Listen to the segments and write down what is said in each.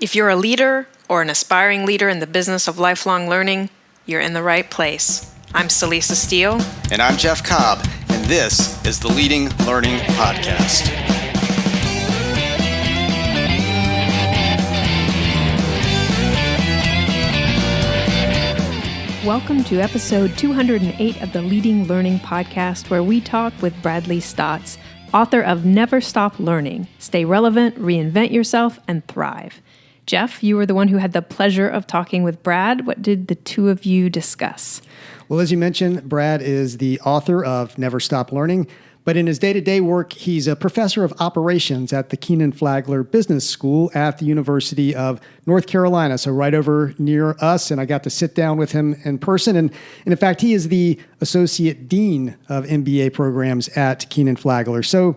If you're a leader or an aspiring leader in the business of lifelong learning, you're in the right place. I'm Celisa Steele. And I'm Jeff Cobb, and this is the Leading Learning Podcast. Welcome to episode 208 of the Leading Learning Podcast, where we talk with Bradley Staats, author of Never Stop Learning, Stay Relevant, Reinvent Yourself, and Thrive. Jeff, you were the one who had the pleasure of talking with Brad. What did the two of you discuss? Well, as you mentioned, Brad is the author of Never Stop Learning, but in his day-to-day work, he's a professor of operations at the Kenan-Flagler Business School at the University of North Carolina, so right over near us, and I got to sit down with him in person, and in fact, he is the Associate Dean of MBA programs at Kenan-Flagler. So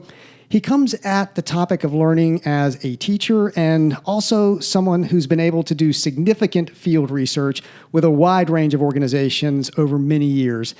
he comes at the topic of learning as a teacher and also someone who's been able to do significant field research with a wide range of organizations over many years.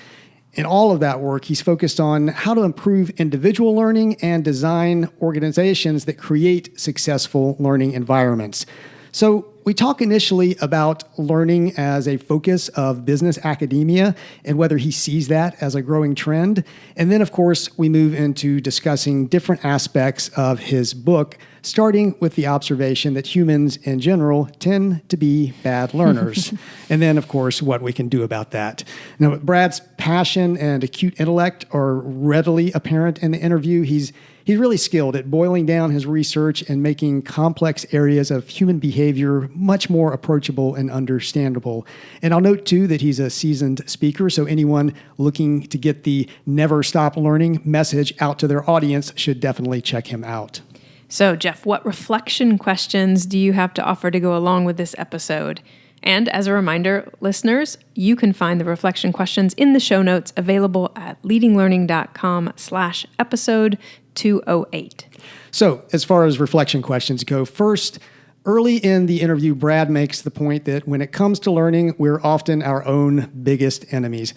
In all of that work, he's focused on how to improve individual learning and design organizations that create successful learning environments. So we talk initially about learning as a focus of business academia and whether he sees that as a growing trend. And then, of course, we move into discussing different aspects of his book, starting with the observation that humans in general tend to be bad learners. And then, of course, what we can do about that. Now, Brad's passion and acute intellect are readily apparent in the interview. He's really skilled at boiling down his research and making complex areas of human behavior much more approachable and understandable. And I'll note, too, that he's a seasoned speaker, so anyone looking to get the Never Stop Learning message out to their audience should definitely check him out. So, Jeff, what reflection questions do you have to offer to go along with this episode? And as a reminder, listeners, you can find the reflection questions in the show notes available at leadinglearning.com/episode 208. So, as far as reflection questions go, first, early in the interview, Brad makes the point that when it comes to learning, we're often our own biggest enemies.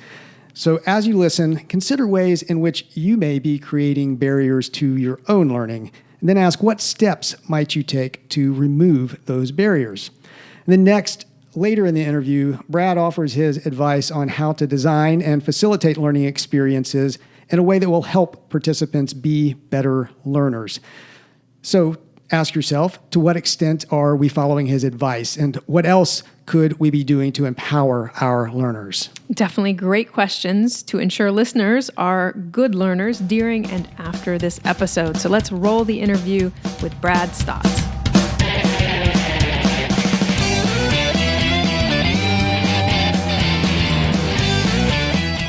So as you listen, consider ways in which you may be creating barriers to your own learning. And then ask, what steps might you take to remove those barriers? And then next, later in the interview, Brad offers his advice on how to design and facilitate learning experiences in a way that will help participants be better learners. So ask yourself, to what extent are we following his advice? And what else could we be doing to empower our learners? Definitely great questions to ensure listeners are good learners during and after this episode. So let's roll the interview with Brad Staats.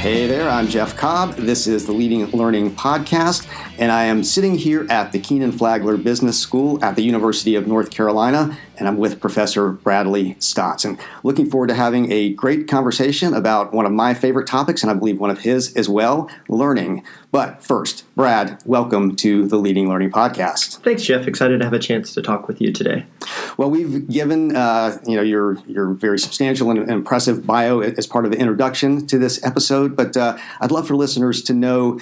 Hey there, I'm Jeff Cobb. This is the Leading Learning Podcast, and I am sitting here at the Kenan-Flagler Business School at the University of North Carolina, and I'm with Professor Bradley Staats, and looking forward to having a great conversation about one of my favorite topics, and I believe one of his as well, learning. But first, Brad, welcome to the Leading Learning Podcast. Thanks, Jeff. Excited to have a chance to talk with you today. Well, we've given your very substantial and impressive bio as part of the introduction to this episode, but I'd love for listeners to know,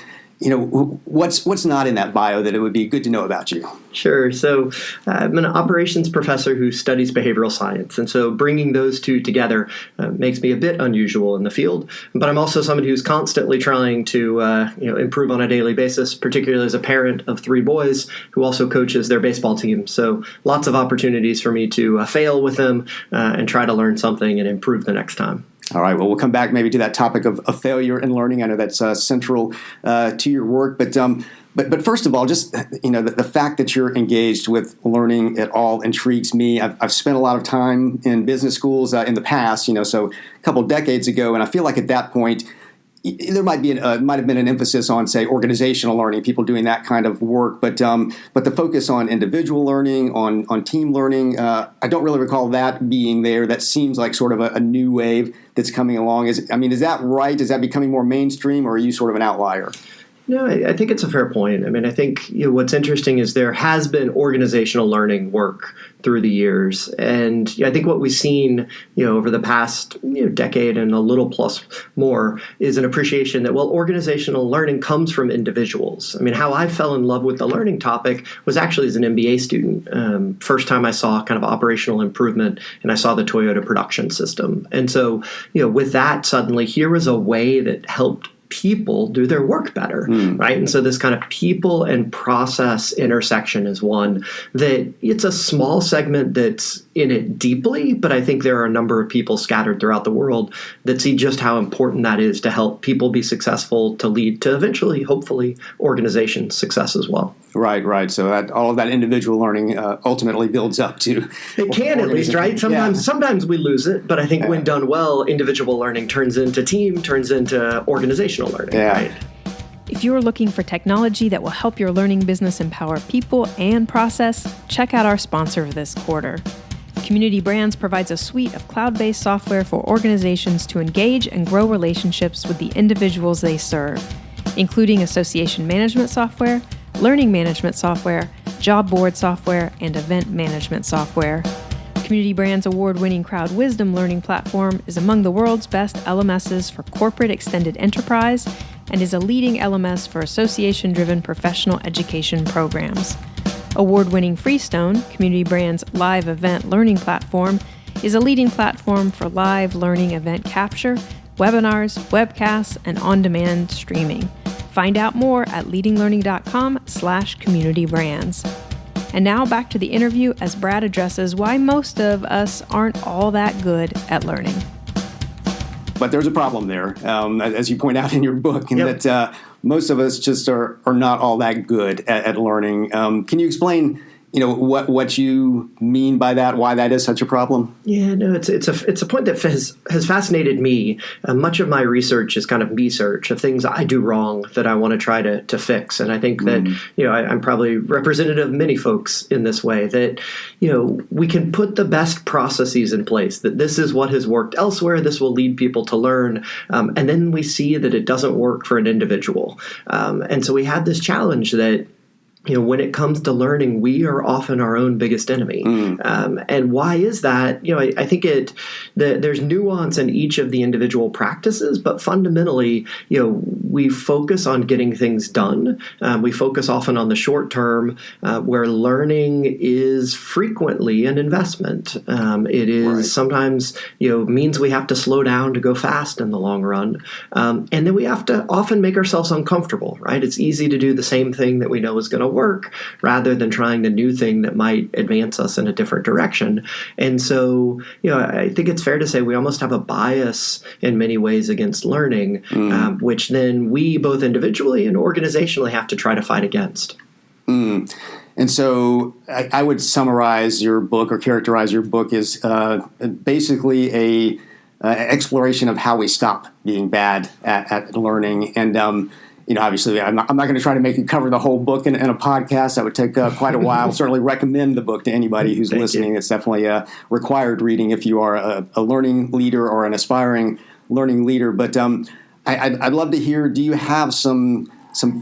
what's not in that bio that it would be good to know about you. Sure. So I'm an operations professor who studies behavioral science. And so bringing those two together makes me a bit unusual in the field. But I'm also somebody who's constantly trying to improve on a daily basis, particularly as a parent of three boys who also coaches their baseball team. So lots of opportunities for me to fail with them and try to learn something and improve the next time. All right. Well, we'll come back maybe to that topic of failure and learning. I know that's central to your work. But first of all, just the fact that you're engaged with learning at all intrigues me. I've spent a lot of time in business schools in the past, so a couple of decades ago, and I feel like at that point there might have been an emphasis on, say, organizational learning, people doing that kind of work, but the focus on individual learning, on team learning, I don't really recall that being there. That seems like sort of a new wave that's coming along. Is that right? Is that becoming more mainstream, or are you sort of an outlier? No, I think it's a fair point. I mean, I think what's interesting is there has been organizational learning work through the years, and I think what we've seen, over the past decade and a little plus more is an appreciation that organizational learning comes from individuals. I mean, how I fell in love with the learning topic was actually as an MBA student. First time I saw kind of operational improvement, and I saw the Toyota production system, and so with that, suddenly here was a way that helped people do their work better, right? And so this kind of people and process intersection is one that it's a small segment that's in it deeply, but I think there are a number of people scattered throughout the world that see just how important that is to help people be successful, to lead to eventually, hopefully, organization success as well. Right. So all of that individual learning ultimately builds up to it can at least, right? Sometimes we lose it, but I think when done well, individual learning turns into team, turns into organizational learning, right? If you're looking for technology that will help your learning business empower people and process, check out our sponsor of this quarter. Community Brands provides a suite of cloud-based software for organizations to engage and grow relationships with the individuals they serve, including association management software, learning management software, job board software, and event management software. Community Brands' award-winning Crowd Wisdom learning platform is among the world's best LMSs for corporate extended enterprise and is a leading LMS for association-driven professional education programs. Award-winning Freestone, Community Brands' live event learning platform, is a leading platform for live learning event capture, webinars, webcasts, and on-demand streaming. Find out more at leadingllearning.com/communitybrands. And now back to the interview as Brad addresses why most of us aren't all that good at learning. But there's a problem there, as you point out in your book, in that most of us just are not all that good at learning. Can you explain what you mean by that, why that is such a problem? Yeah, no, it's a point that has fascinated me. Much of my research is kind of me-search of things I do wrong that I want to try to fix. And I think that, I'm probably representative of many folks in this way, that, we can put the best processes in place, that this is what has worked elsewhere, this will lead people to learn. And then we see that it doesn't work for an individual. And so we have this challenge that, when it comes to learning, we are often our own biggest enemy. And why is that? I think there's nuance in each of the individual practices, but fundamentally, we focus on getting things done. We focus often on the short term, where learning is frequently an investment. It is sometimes, means we have to slow down to go fast in the long run. And then we have to often make ourselves uncomfortable, right? It's easy to do the same thing that we know is going to work rather than trying the new thing that might advance us in a different direction. And so, I think it's fair to say we almost have a bias in many ways against learning, which then we both individually and organizationally have to try to fight against. And so I would summarize your book or characterize your book as basically a exploration of how we stop being bad at learning. And obviously, I'm not going to try to make you cover the whole book in a podcast. That would take quite a while. Certainly recommend the book to anybody who's listening. It's definitely a required reading if you are a learning leader or an aspiring learning leader. But I'd love to hear, do you have some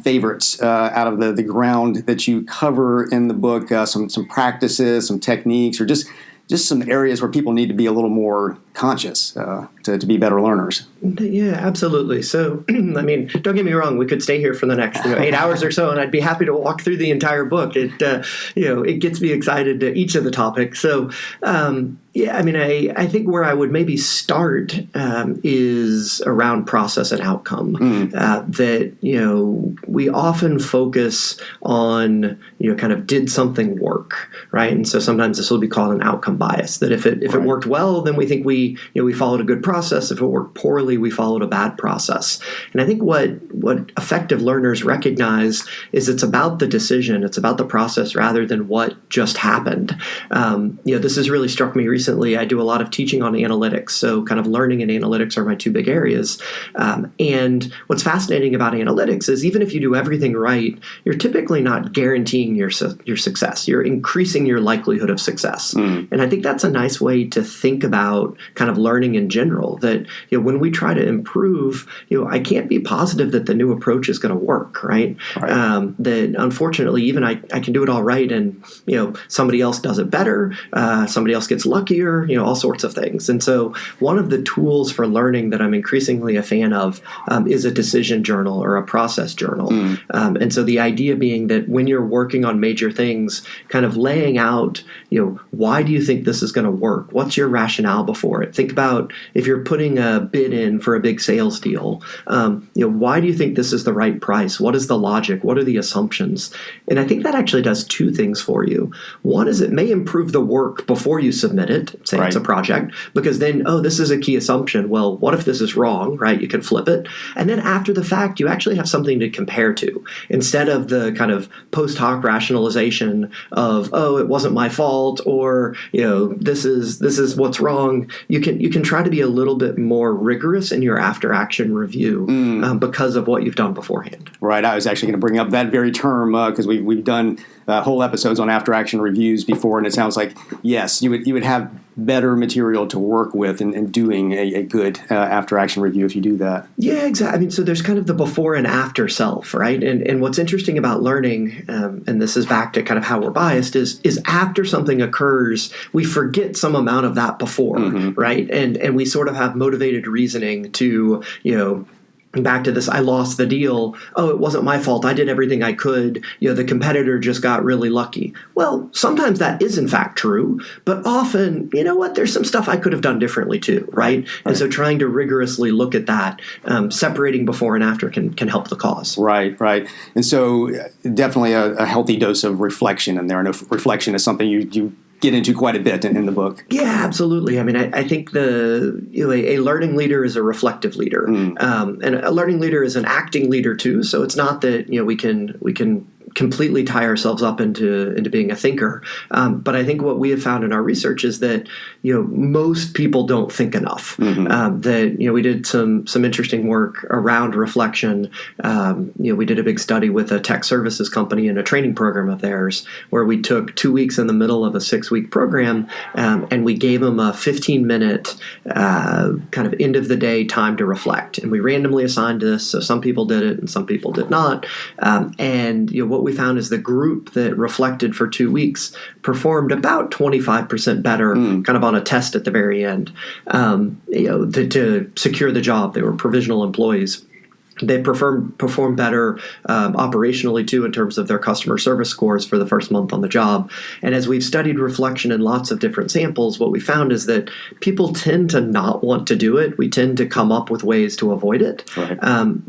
favorites out of the ground that you cover in the book, some practices, some techniques, or just some areas where people need to be a little more conscious to be better learners? Yeah, absolutely. So, don't get me wrong. We could stay here for the next 8 hours or so, and I'd be happy to walk through the entire book. It gets me excited to each of the topics. So, I think where I would maybe start is around process and outcome. That we often focus on kind of did something work, right? And so sometimes this will be called an outcome bias. That if it worked well, then we think we followed a good process. If it worked poorly, we followed a bad process. And I think what effective learners recognize is it's about the decision, it's about the process rather than what just happened. This has really struck me recently. I do a lot of teaching on analytics, so kind of learning and analytics are my two big areas. And what's fascinating about analytics is even if you do everything right, you're typically not guaranteeing your success. You're increasing your likelihood of success. And I think that's a nice way to think about kind of learning in general, that when we try to improve, I can't be positive that the new approach is going to work, right? That unfortunately, even I can do it all right, and somebody else does it better, somebody else gets luckier, all sorts of things. And so one of the tools for learning that I'm increasingly a fan of is a decision journal or a process journal. And so the idea being that when you're working on major things, kind of laying out, why do you think this is going to work? What's your rationale before it? Think about if you're putting a bid in for a big sales deal, why do you think this is the right price? What is the logic? What are the assumptions? And I think that actually does two things for you. One is it may improve the work before you submit it, say it's a project, because then, this is a key assumption. Well, what if this is wrong, right? You can flip it. And then after the fact, you actually have something to compare to instead of the kind of post hoc rationalization of, it wasn't my fault, or, this is what's wrong. You can try to be a little bit more rigorous in your after action review because of what you've done beforehand. Right. I was actually going to bring up that very term because we've done whole episodes on after action reviews before, and it sounds like, yes, you would have better material to work with in doing a good after action review if you do that. Yeah, exactly. I mean, so there's kind of the before and after self, right? And what's interesting about learning, and this is back to kind of how we're biased, is after something occurs, we forget some amount of that before, right? And we sort of have motivated reasoning to, back to this, I lost the deal. It wasn't my fault. I did everything I could. The competitor just got really lucky. Well, sometimes that is in fact true, but often, there's some stuff I could have done differently too, right? And so trying to rigorously look at that, separating before and after can help the cause. Right. And so definitely a healthy dose of reflection in there. And reflection is something you get into quite a bit in the book. Yeah, absolutely. I mean, I think a learning leader is a reflective leader, and a learning leader is an acting leader too. So it's not that we can completely tie ourselves up into being a thinker. But I think what we have found in our research is that most people don't think enough. That we did some interesting work around reflection. We did a big study with a tech services company and a training program of theirs, where we took 2 weeks in the middle of a 6-week program, and we gave them a 15-minute kind of end of the day time to reflect. And we randomly assigned this, so some people did it and some people did not. And what we found is the group that reflected for 2 weeks performed about 25% better kind of on a test at the very end to secure the job. They were provisional employees. They perform better operationally, too, in terms of their customer service scores for the first month on the job. And as we've studied reflection in lots of different samples, what we found is that people tend to not want to do it. We tend to come up with ways to avoid it,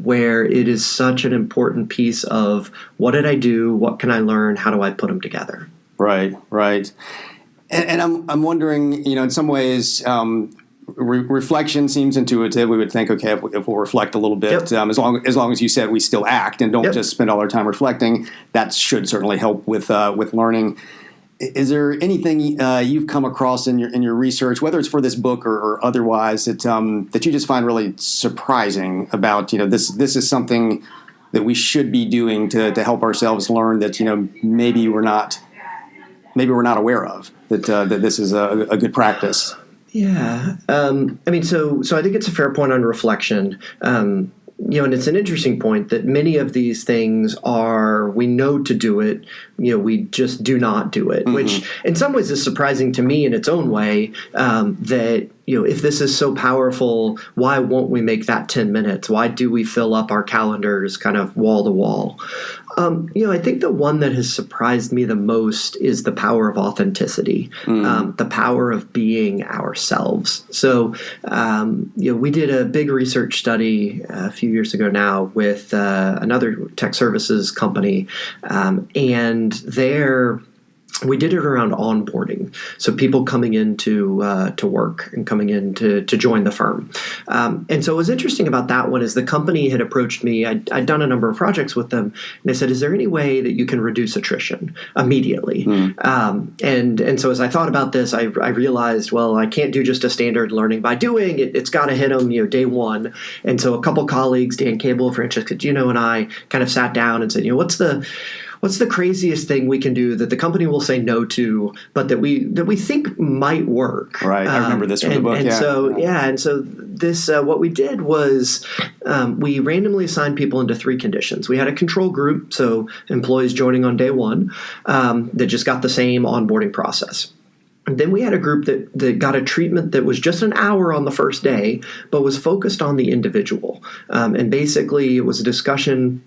where it is such an important piece of what did I do? What can I learn? How do I put them together? Right. And I'm wondering, in some ways, reflection seems intuitive. We would think, okay, if we'll reflect a little bit, as long as you said we still act and don't just spend all our time reflecting, that should certainly help with learning. Is there anything you've come across in your research, whether it's for this book or otherwise, that you just find really surprising about this is something that we should be doing to help ourselves learn that maybe we're not aware of, that this is a good practice? Yeah. I mean, so I think it's a fair point on reflection. And it's an interesting point that many of these things we know to do it, we just do not do it, which in some ways is surprising to me in its own way, that, if this is so powerful, why won't we make that 10 minutes? Why do we fill up our calendars kind of wall to wall? I think the one that has surprised me the most is the power of authenticity, the power of being ourselves. So, we did a big research study a few years ago now with another tech services company, and we did it around onboarding, so people coming into to work and coming in to join the firm. And so what was interesting about that one is the company had approached me. I'd done a number of projects with them, and they said, is there any way that you can reduce attrition immediately? And so as I thought about this, I realized, well, I can't do just a standard learning by doing. It's got to hit them day one. And so a couple colleagues, Dan Cable, Francesca Gino, and I kind of sat down and said, what's the craziest thing we can do that the company will say no to, but that we think might work. Right. I remember this from the book. And so this what we did was we randomly assigned people into 3 conditions. We had a control group, so employees joining on day one that just got the same onboarding process. And then we had a group that got a treatment that was just an hour on the first day, but was focused on the individual. And basically, it was a discussion,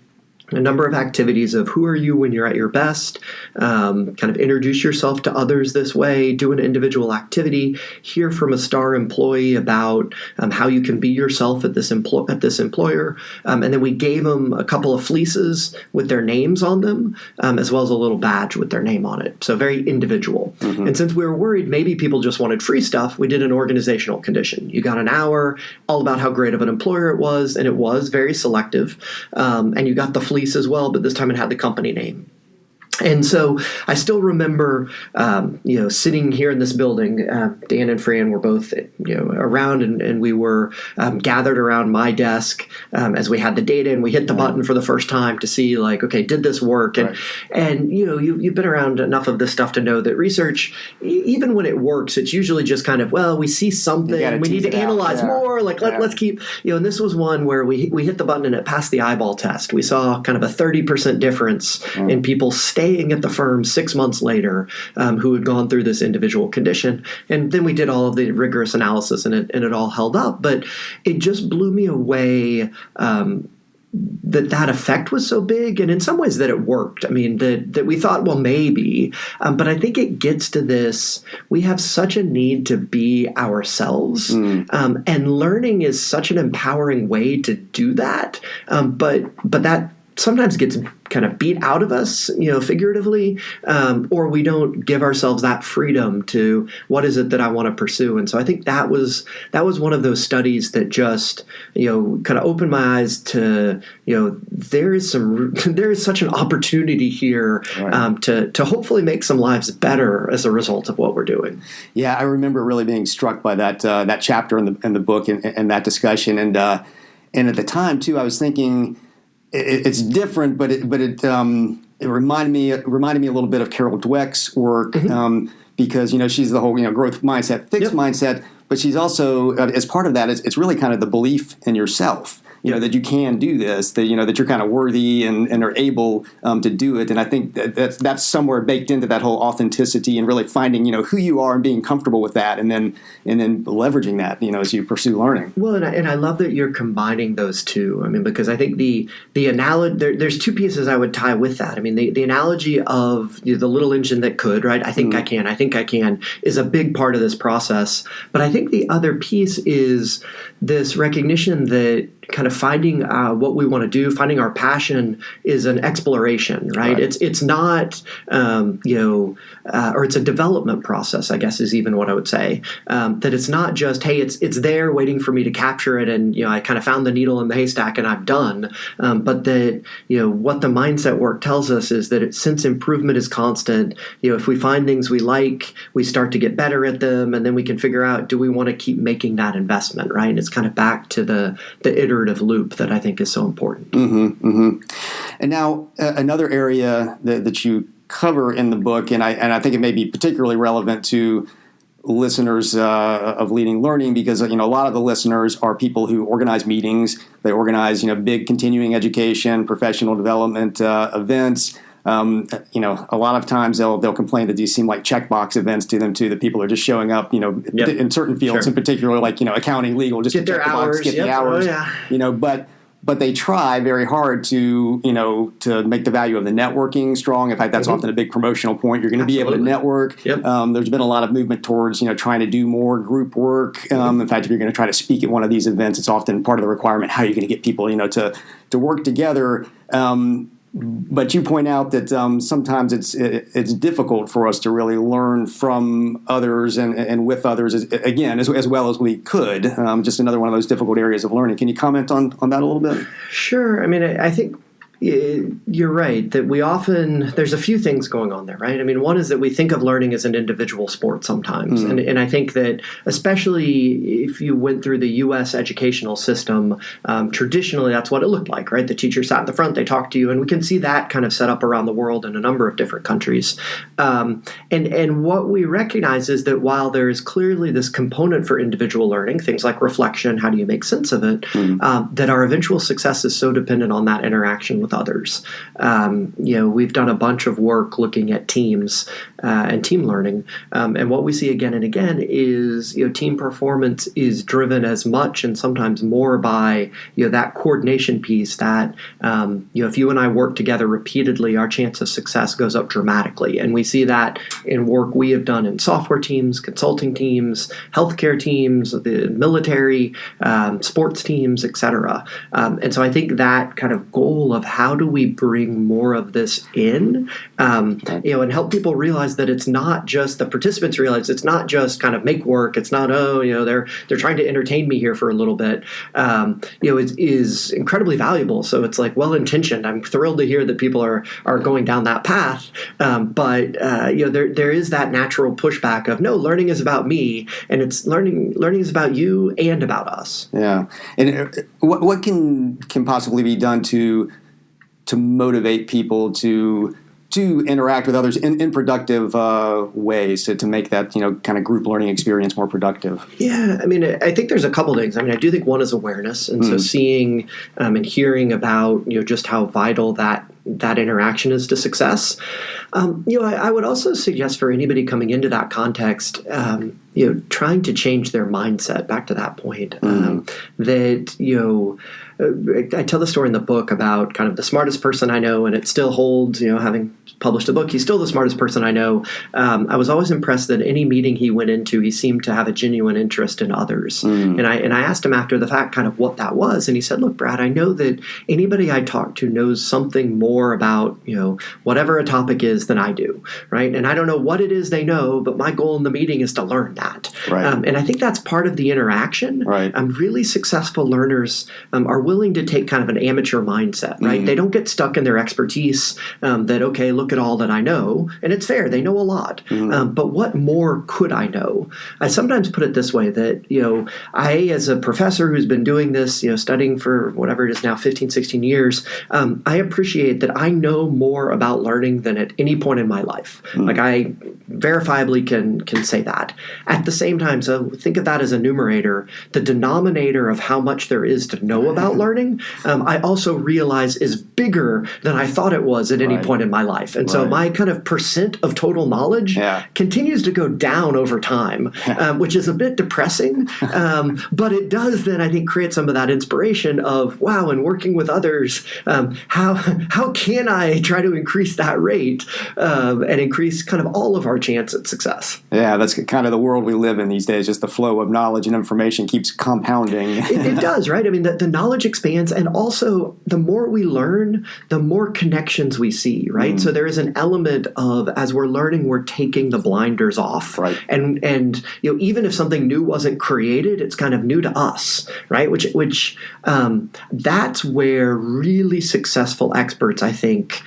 a number of activities of who are you when you're at your best, kind of introduce yourself to others this way, do an individual activity, hear from a star employee about how you can be yourself at this employer. And then we gave them a couple of fleeces with their names on them, as well as a little badge with their name on it. So very individual. Mm-hmm. And since we were worried maybe people just wanted free stuff, we did an organizational condition. You got an hour all about how great of an employer it was, and it was very selective. And you got the fleece as well, but this time it had the company name. And so I still remember, sitting here in this building. Dan and Fran were both, around, and we were gathered around my desk as we had the data, and we hit the button for the first time to see, like, okay, did this work? And you've been around enough of this stuff to know that research, even when it works, it's usually just kind of, well, we see something, we need to analyze more. Like let's keep, and this was one where we hit the button and it passed the eyeball test. We saw kind of a 30% difference in people staying at the firm 6 months later who had gone through this individual condition. And then we did all of the rigorous analysis, and it all held up. But it just blew me away that effect was so big, and in some ways that it worked. I mean, that we thought, well, maybe. But I think it gets to this, we have such a need to be ourselves. And learning is such an empowering way to do that. But that sometimes gets kind of beat out of us, figuratively, or we don't give ourselves that freedom to what is it that I want to pursue. And so I think that was one of those studies that just, kind of opened my eyes to, there is such an opportunity here to hopefully make some lives better as a result of what we're doing. Yeah, I remember really being struck by that chapter in the book and that discussion, and at the time too, I was thinking, it's different, but it reminded me a little bit of Carol Dweck's work, because she's the whole growth mindset, fixed mindset, but she's also as part of that, it's really kind of the belief in yourself. That you can do this, that that you're kind of worthy and are able to do it. And I think that's somewhere baked into that whole authenticity and really finding who you are and being comfortable with that, and then leveraging that as you pursue learning. Well, and I love that you're combining those two. I mean, because I think the analogy, there's 2 pieces I would tie with that. I mean, the analogy of the little engine that could, right? I think I can is a big part of this process. But I think the other piece is this recognition that kind of finding what we want to do, finding our passion is an exploration, right? It's not, or it's a development process, I guess is even what I would say. That it's not just, hey, it's there waiting for me to capture it, and I kind of found the needle in the haystack and I'm done. But that what the mindset work tells us is that since improvement is constant, if we find things we like, we start to get better at them, and then we can figure out, do we want to keep making that investment, right? And it's kind of back to the iterative loop that I think is so important. And now another area that you cover in the book, and I think it may be particularly relevant to listeners of Leading Learning, because a lot of the listeners are people who organize meetings. They organize big continuing education, professional development events. A lot of times they'll complain that these seem like checkbox events to them too. That people are just showing up, in certain fields, in particular, like accounting, legal, just get to their hours, get the hours. But they try very hard to make the value of the networking strong. In fact, that's often a big promotional point. You're going to be able to network. There's been a lot of movement towards trying to do more group work. In fact, if you're going to try to speak at one of these events, it's often part of the requirement. How are you going to get people to work together? But you point out that sometimes it's difficult for us to really learn from others and with others, as well as we could. Just another one of those difficult areas of learning. Can you comment on that a little bit? Sure. I mean, I think You're right that there's a few things going on there, right? I mean, one is that we think of learning as an individual sport sometimes. And I think that especially if you went through the U.S. educational system, traditionally that's what it looked like, right? The teacher sat in the front, they talked to you, and we can see that kind of set up around the world in a number of different countries. And what we recognize is that while there is clearly this component for individual learning, things like reflection, how do you make sense of it, that our eventual success is so dependent on that interaction with others. We've done a bunch of work looking at teams and team learning, and what we see again and again is team performance is driven as much and sometimes more by that coordination piece. That if you and I work together repeatedly, our chance of success goes up dramatically, and we see that in work we have done in software teams, consulting teams, healthcare teams, the military, sports teams, etc. And so I think that kind of goal of how do we bring more of this in, and help people realize that it's not just the participants realize it's not just kind of make work. It's not they're trying to entertain me here for a little bit. Is incredibly valuable. So it's like well intentioned. I'm thrilled to hear that people are going down that path. But there is that natural pushback of no, learning is about me, and it's learning is about you and about us. Yeah, and what can possibly be done to motivate people to interact with others in productive ways to make that kind of group learning experience more productive? Yeah, I mean, I think there's a couple things. I mean, I do think one is awareness, and so seeing and hearing about just how vital that interaction is to success. I would also suggest for anybody coming into that context, trying to change their mindset. Back to that point, that I tell the story in the book about kind of the smartest person I know, and it still holds. Having published a book, he's still the smartest person I know. I was always impressed that any meeting he went into, he seemed to have a genuine interest in others. And I asked him after the fact kind of what that was, and he said, "Look, Brad, I know that anybody I talk to knows something more about whatever a topic is than I do, right? And I don't know what it is they know, but my goal in the meeting is to learn that." Right. And I think that's part of the interaction. Right. Really successful learners are willing to take kind of an amateur mindset, right? They don't get stuck in their expertise. That okay, look at all that I know, and it's fair. They know a lot, but what more could I know? I sometimes put it this way: that I, as a professor who's been doing this, studying for whatever it is now, 15, 16 years, I appreciate that I know more about learning than at any point in my life. Like I verifiably can say that. At the same time, so think of that as a numerator. The denominator of how much there is to know about learning, I also realize is bigger than I thought it was at any point in my life. And so my kind of percent of total knowledge continues to go down over time, which is a bit depressing. But it does then, I think, create some of that inspiration of, wow, and working with others, how can I try to increase that rate and increase kind of all of our chance at success? Yeah, that's kind of the world we live in these days. Just the flow of knowledge and information keeps compounding. It does, right? I mean, the knowledge expands, and also the more we learn, the more connections we see, right? So there is an element of, as we're learning, we're taking the blinders off. Right. And even if something new wasn't created, it's kind of new to us, right? Which that's where really successful experts, I think,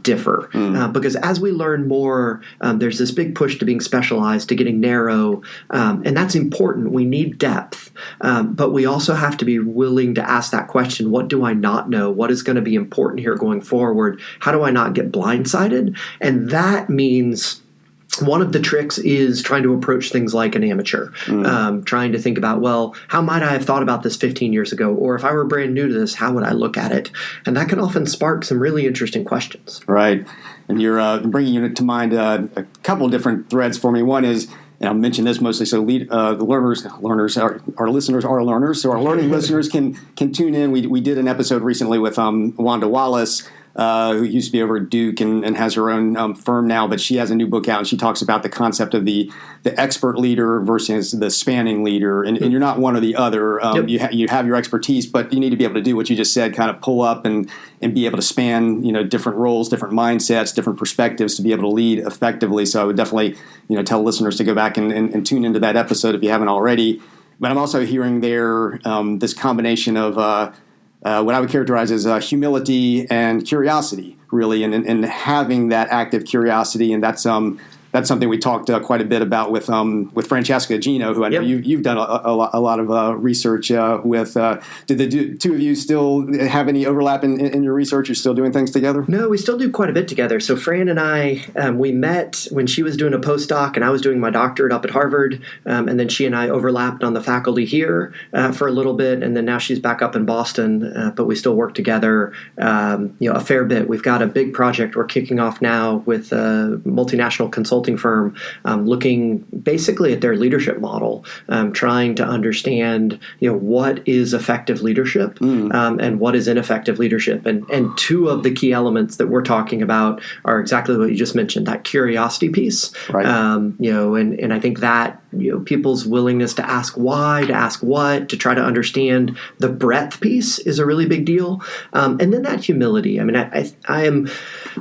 differ. Because as we learn more, there's this big push to being specialized, to getting narrow, and that's important. We need depth, but we also have to be willing to ask that question: what do I not know? What is going to be important here going forward? How do I not get blindsided? And that means one of the tricks is trying to approach things like an amateur, trying to think about, well, how might I have thought about this 15 years ago? Or if I were brand new to this, how would I look at it? And that can often spark some really interesting questions. Right. And you're bringing to mind a couple of different threads for me. One is, and I'll mention this mostly so the learners, our listeners are learners, so our learning listeners can tune in. We did an episode recently with Wanda Wallace, who used to be over at Duke and has her own firm now, but she has a new book out, and she talks about the concept of the expert leader versus the spanning leader, and you're not one or the other. You have your expertise, but you need to be able to do what you just said, kind of pull up and be able to span different roles, different mindsets, different perspectives to be able to lead effectively. So I would definitely tell listeners to go back and tune into that episode if you haven't already. But I'm also hearing there this combination of what I would characterize as humility and curiosity, really, and having that active curiosity, and that's something we talked quite a bit about with Francesca Gino, who I know you've done a lot of research with. Did the two of you still have any overlap in your research? You're still doing things together? No, we still do quite a bit together. So Fran and I, we met when she was doing a postdoc and I was doing my doctorate up at Harvard, and then she and I overlapped on the faculty here for a little bit, and then now she's back up in Boston, but we still work together a fair bit. We've got a big project we're kicking off now with a multinational consulting firm, looking basically at their leadership model, trying to understand what is effective leadership and what is ineffective leadership. And two of the key elements that we're talking about are exactly what you just mentioned, that curiosity piece. Right. And I think that people's willingness to ask why, to ask what, to try to understand the breadth piece is a really big deal. And then that humility. I mean,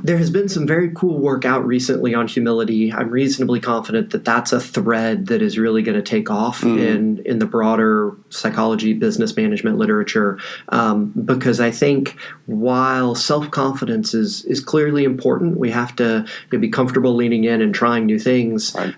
there has been some very cool work out recently on humility. I'm reasonably confident that that's a thread that is really going to take off in the broader psychology, business management literature, because I think while self-confidence is clearly important, we have to be comfortable leaning in and trying new things. Right.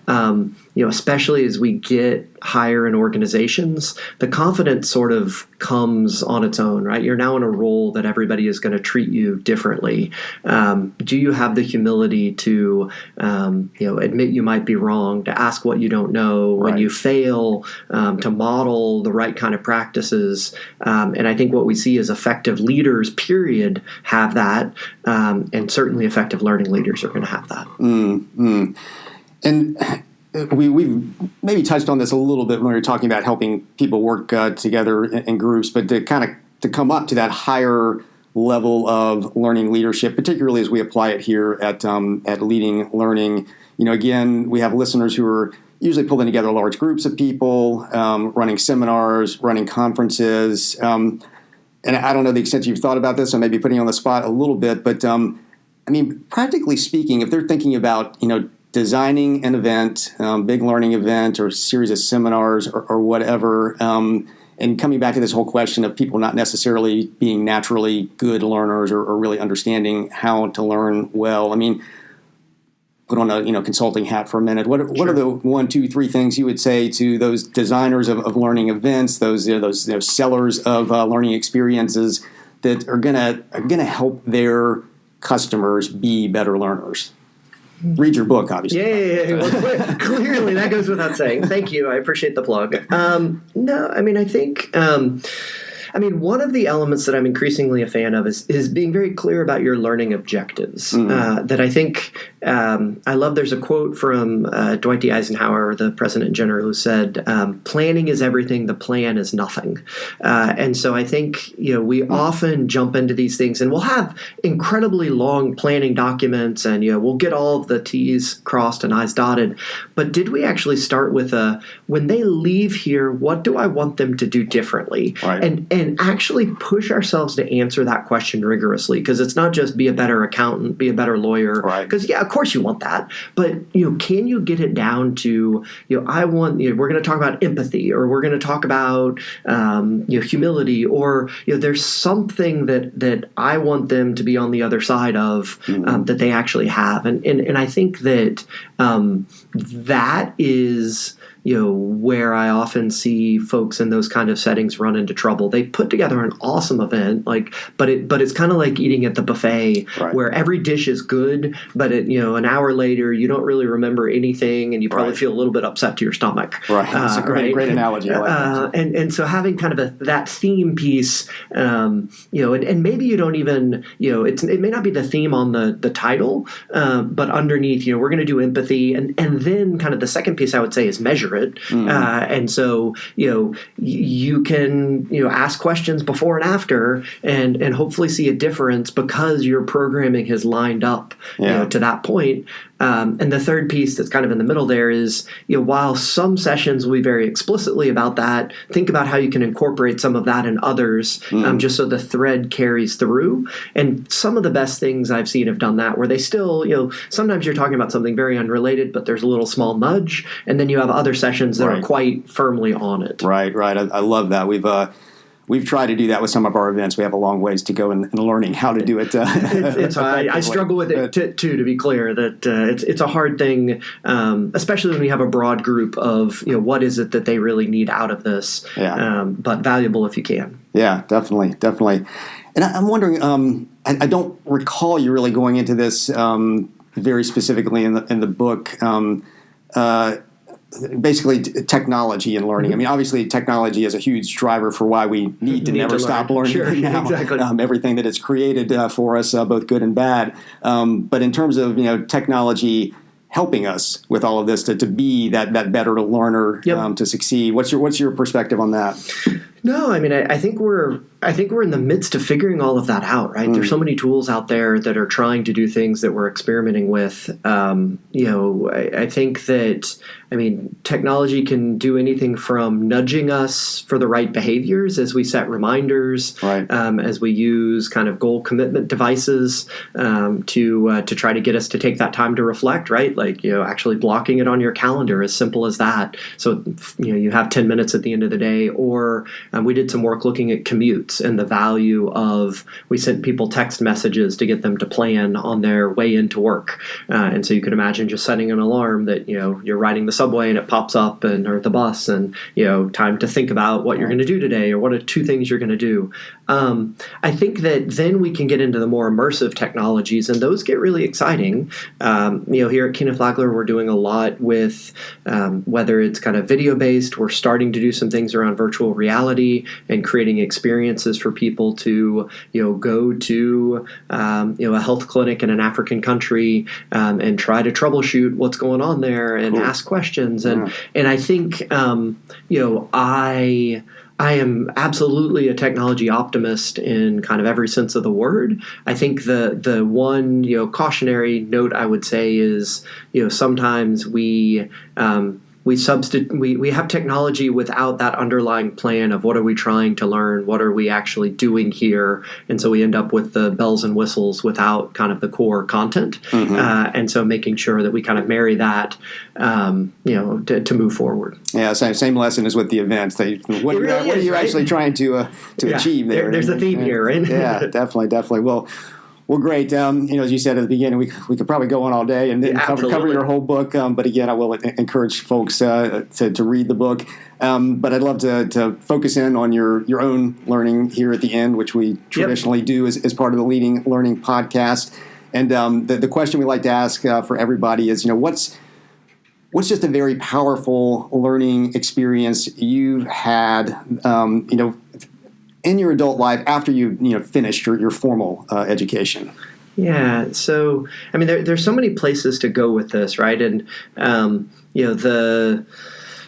Especially as we get higher in organizations, the confidence sort of comes on its own, right? You're now in a role that everybody is going to treat you differently. Do you have the humility to, admit you might be wrong, to ask what you don't know, when you fail, to model the right kind of practices? And I think what we see is effective leaders, period, have that, and certainly effective learning leaders are going to have that. And we've maybe touched on this a little bit when we were talking about helping people work together in groups, but to come up to that higher level of learning leadership, particularly as we apply it here at Leading Learning. Again, we have listeners who are usually pulling together large groups of people, running seminars, running conferences. And I don't know the extent you've thought about this, so maybe putting you on the spot a little bit, but practically speaking, if they're thinking about, designing an event, big learning event or series of seminars or whatever, and coming back to this whole question of people not necessarily being naturally good learners or really understanding how to learn well. Put on a consulting hat for a minute. What are the 1, 2, 3 things you would say to those designers of learning events, those sellers of learning experiences that are gonna help their customers be better learners? Read your book, obviously. Yeah. Well, clearly, that goes without saying. Thank you. I appreciate the plug. I think one of the elements that I'm increasingly a fan of is being very clear about your learning objectives. That I think I love. There's a quote from Dwight D. Eisenhower, the President in General, who said, "Planning is everything. The plan is nothing." And so I think we often jump into these things, and we'll have incredibly long planning documents, and we'll get all of the T's crossed and I's dotted. But did we actually start with when they leave here, what do I want them to do differently? Right. And actually push ourselves to answer that question rigorously, because it's not just be a better accountant, be a better lawyer. Right. Because of course you want that, but can you get it down to I want we're going to talk about empathy, or we're going to talk about humility, or there's something that I want them to be on the other side of that they actually have, and I think that that is where I often see folks in those kind of settings run into trouble. They put together an awesome event, but it's kind of like eating at the buffet, right, where every dish is good, but an hour later you don't really remember anything, and you probably feel a little bit upset to your stomach. Right, that's a great analogy. I like that. And so having kind of that theme piece, and maybe you don't even it may not be the theme on the title, but underneath we're going to do empathy, and then kind of the second piece I would say is measure it. And so, you can, ask questions before and after and hopefully see a difference because your programming has lined up, to that point. And the third piece that's kind of in the middle there is, while some sessions will be very explicitly about that, think about how you can incorporate some of that in others, just so the thread carries through. And some of the best things I've seen have done that, where they still, sometimes you're talking about something very unrelated, but there's a little small nudge, and then you have other sessions that are quite firmly on it. Right. I love that. we've tried to do that with some of our events. We have a long ways to go in learning how to do it. I struggle with it too. To be clear, that it's a hard thing, especially when we have a broad group of what is it that they really need out of this. Yeah. But valuable if you can. Yeah, definitely. And I'm wondering. I don't recall you really going into this very specifically in the book. Basically, technology and learning. I mean, obviously, technology is a huge driver for why we need to never stop learning. Sure, now. Exactly. Everything that it's created for us, both good and bad. But in terms of technology helping us with all of this to be that better learner, to succeed, what's your perspective on that? No, I mean, I think we're in the midst of figuring all of that out, right? There's so many tools out there that are trying to do things that we're experimenting with. I think that, technology can do anything from nudging us for the right behaviors as we set reminders, right. As we use kind of goal commitment devices to try to get us to take that time to reflect, right? Like, actually blocking it on your calendar, as simple as that. So, you have 10 minutes at the end of the day, or we did some work looking at commutes and the value of, we sent people text messages to get them to plan on their way into work. And so you could imagine just setting an alarm that, you're riding the subway and it pops up, or the bus, and, time to think about what you're going to do today, or what are 2 things you're going to do. I think that then we can get into the more immersive technologies, and those get really exciting. Here at Kenan-Flagler, we're doing a lot with whether it's kind of video-based, we're starting to do some things around virtual reality and creating experiences for people to, go to, a health clinic in an African country and try to troubleshoot what's going on there and ask questions. And I think, I am absolutely a technology optimist in kind of every sense of the word. I think the one cautionary note I would say is sometimes we have technology without that underlying plan of what are we trying to learn, what are we actually doing here, and so we end up with the bells and whistles without kind of the core content. And so making sure that we kind of marry that, to move forward. Yeah, same lesson as with the events. What are you actually trying to achieve there? There's a theme here, right? Yeah, definitely. Well, great. As you said at the beginning, we could probably go on all day and cover your whole book. But again, I will encourage folks to read the book. But I'd love to focus in on your own learning here at the end, which we traditionally do as part of the Leading Learning podcast. And the question we like to ask for everybody is, what's just a very powerful learning experience you've had, in your adult life after you finished your formal education? Yeah. So, there's so many places to go with this, right? And,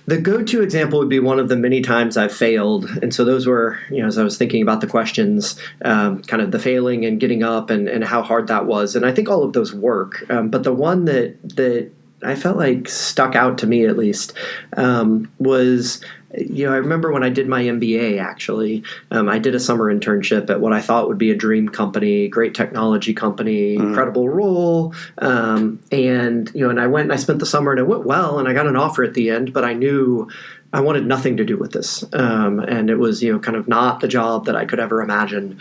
the go-to example would be one of the many times I've failed. And so those were, as I was thinking about the questions, kind of the failing and getting up and how hard that was. And I think all of those work. But the one that I felt like stuck out to me at least was, I remember when I did my MBA, actually, I did a summer internship at what I thought would be a dream company, great technology company, incredible role. And I went and I spent the summer and it went well and I got an offer at the end, but I knew I wanted nothing to do with this. And it was, kind of not the job that I could ever imagine.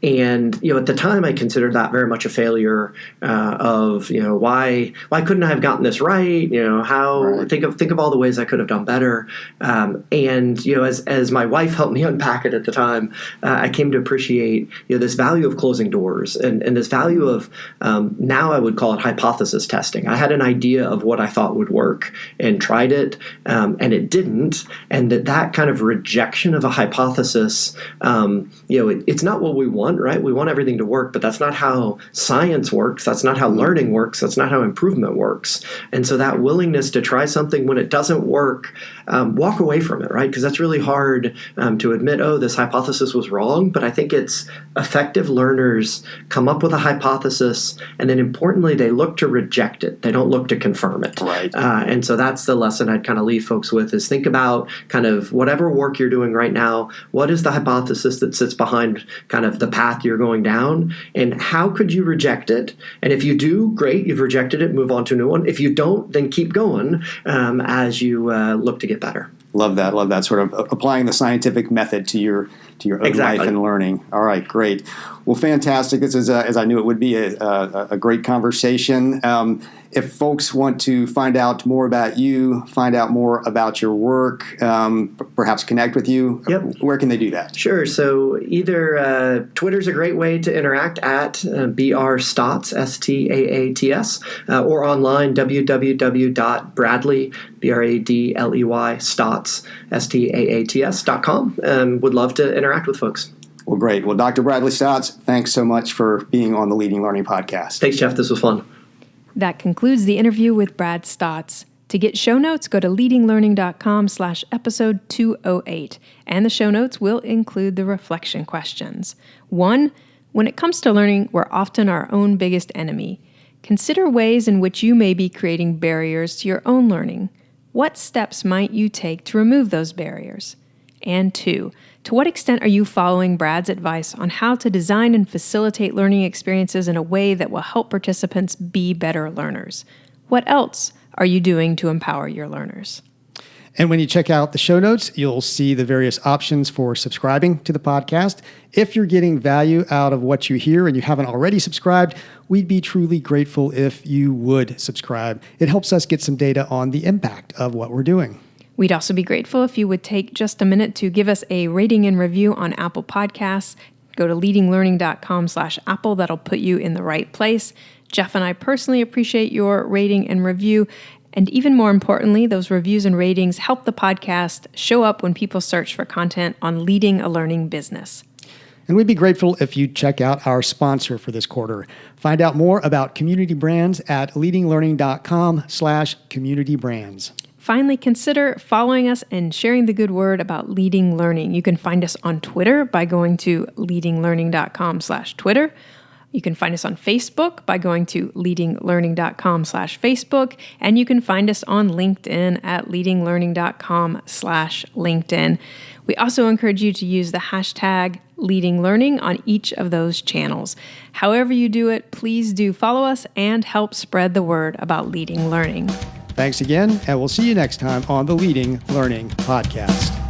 And at the time, I considered that very much a failure of why couldn't I have gotten this right? Think of all the ways I could have done better. And as my wife helped me unpack it at the time, I came to appreciate this value of closing doors and this value of now I would call it hypothesis testing. I had an idea of what I thought would work and tried it, and it didn't. And that kind of rejection of a hypothesis, it's not what we want. Right? We want everything to work, but that's not how science works. That's not how learning works. That's not how improvement works. And so that willingness to try something when it doesn't work, walk away from it, right? Because that's really hard to admit, this hypothesis was wrong. But I think it's effective learners come up with a hypothesis, and then importantly, they look to reject it. They don't look to confirm it. Right. And so that's the lesson I'd kind of leave folks with is think about kind of whatever work you're doing right now, what is the hypothesis that sits behind kind of the path you're going down, and how could you reject it? And if you do, great, you've rejected it, move on to a new one. If you don't, then keep going as you look to get better. Love that. Love that. Sort of applying the scientific method to your own life and learning. All right, great. Well, fantastic. This is, as I knew it would be, a great conversation. If folks want to find out more about you, find out more about your work, perhaps connect with you, where can they do that? Sure. So either Twitter's a great way to interact at BR-Staats, Staats, or online, www.bradley, BRADLEY, Staats, STAATS.com. Would love to interact with folks. Well, great. Well, Dr. Bradley Staats, thanks so much for being on the Leading Learning Podcast. Thanks, Jeff. This was fun. That concludes the interview with Brad Staats. To get show notes, go to leadinglearning.com/episode 208. And the show notes will include the reflection questions. 1. When it comes to learning, we're often our own biggest enemy. Consider ways in which you may be creating barriers to your own learning. What steps might you take to remove those barriers? And 2. To what extent are you following Brad's advice on how to design and facilitate learning experiences in a way that will help participants be better learners? What else are you doing to empower your learners? And when you check out the show notes, you'll see the various options for subscribing to the podcast. If you're getting value out of what you hear and you haven't already subscribed, we'd be truly grateful if you would subscribe. It helps us get some data on the impact of what we're doing. We'd also be grateful if you would take just a minute to give us a rating and review on Apple Podcasts. Go to leadinglearning.com/Apple. That'll put you in the right place. Jeff and I personally appreciate your rating and review. And even more importantly, those reviews and ratings help the podcast show up when people search for content on leading a learning business. And we'd be grateful if you check out our sponsor for this quarter. Find out more about community brands at leadinglearning.com/community brands. Finally, consider following us and sharing the good word about leading learning. You can find us on Twitter by going to leadinglearning.com/Twitter. You can find us on Facebook by going to leadinglearning.com/Facebook. And you can find us on LinkedIn at leadinglearning.com/LinkedIn. We also encourage you to use the hashtag Leading Learning on each of those channels. However you do it, please do follow us and help spread the word about leading learning. Thanks again, and we'll see you next time on the Leading Learning Podcast.